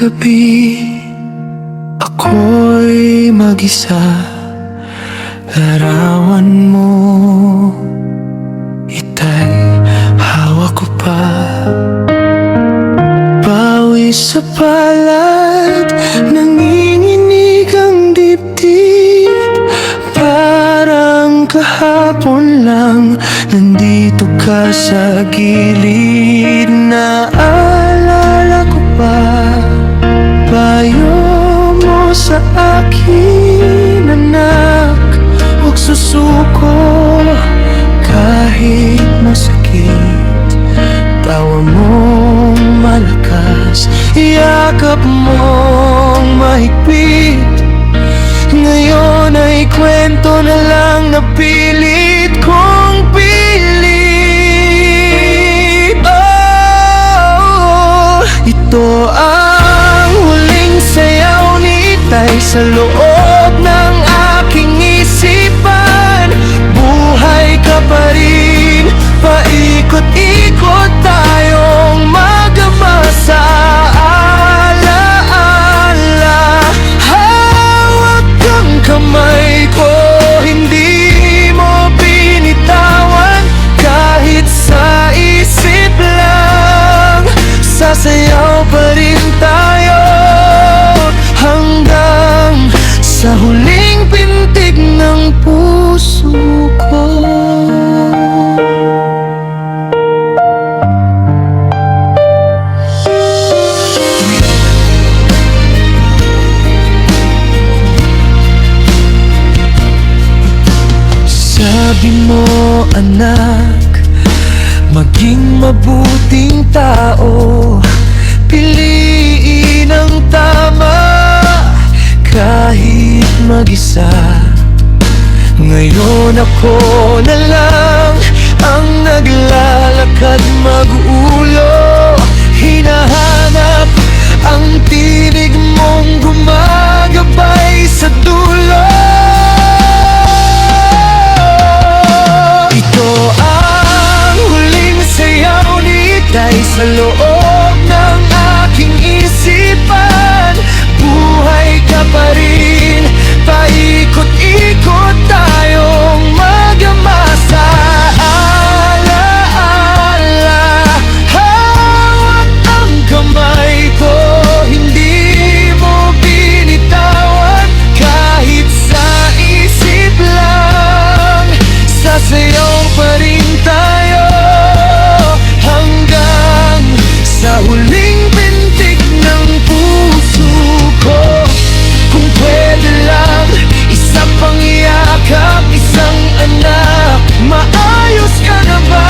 gabi ako'y mag-isa. Larawan mo, ita'y hawak ko pa. Pawis sa palad, nanginginig ang dibdib. Parang kahapon lang, nandito ka sa gilid. Naalala ko pa payo mo sa akin, anak. Huwag susuko kahit masakit. Tawa mong malakas, yakap mong mahigpit. Ngayon ay kwento na lang na pilit kong pilit. Oh, ito ang huling sayaw ni Itay sa loob ng aking isipan. Buhay ka pa rin, paikot-ikot tayong magama sa alaala. Hawak ang kamay ko, hindi mo binitawan. Kahit sa isip lang, sasayaw pa rin tayo hanggang sa huling pintig ng puso ko. Sabi mo, anak, maging mabuting tao. Piliin ang tama kahit mag-isa. Ngayon ako na lang ang naglalakad mag-ulo. Hinahanap ang tinig mong gumagabay sa dulo. Ito ang huling sayaw ni Itay sa loob ng aking isipan. Buhay ka pa rin, paikot-ikot tayong magama sa alaala. Hawak ang kamay ko, hindi mo binitawan. Kahit sa isip lang, sasayaw pa rin tayo hanggang sa huling pintig ng puso ko. Kung pwede lang, isa pang yakap, isang anak. Maayos ka na ba?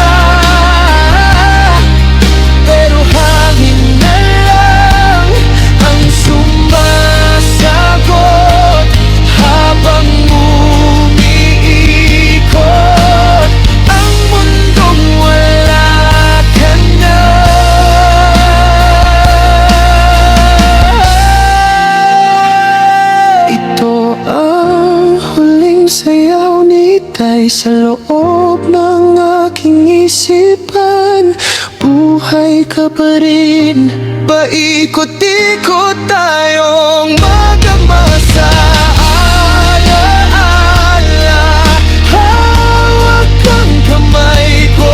Pero hangin na lang ang sumasagot habang umiikot ang mundong wala ka na. Ito ang huling sayaw ni Itay sa loob ng aking isipan. Buhay ka pa rin, paikot-ikot tayong magama sa alaala. Hawak ang kamay ko,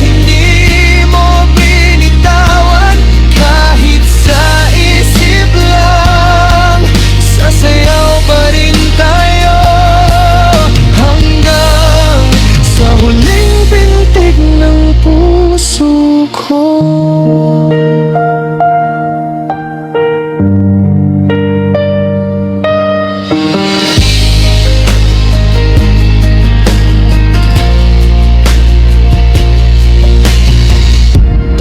hindi mo binitawan. Kahit sa isip lang, sasayaw pa rin tayo hanggang sa huling pintig ng puso ko.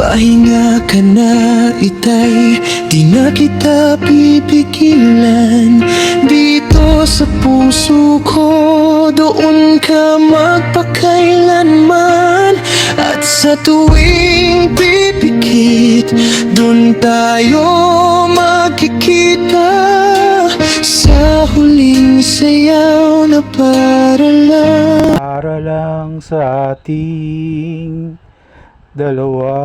Pahinga ka na, Itay, di na kita pipigilan. Dito sa puso ko, doon ka magpakailanman. At sa tuwing pipikit, doon tayo magkikita. Sa huling sayaw na para lang sa ating dalawa.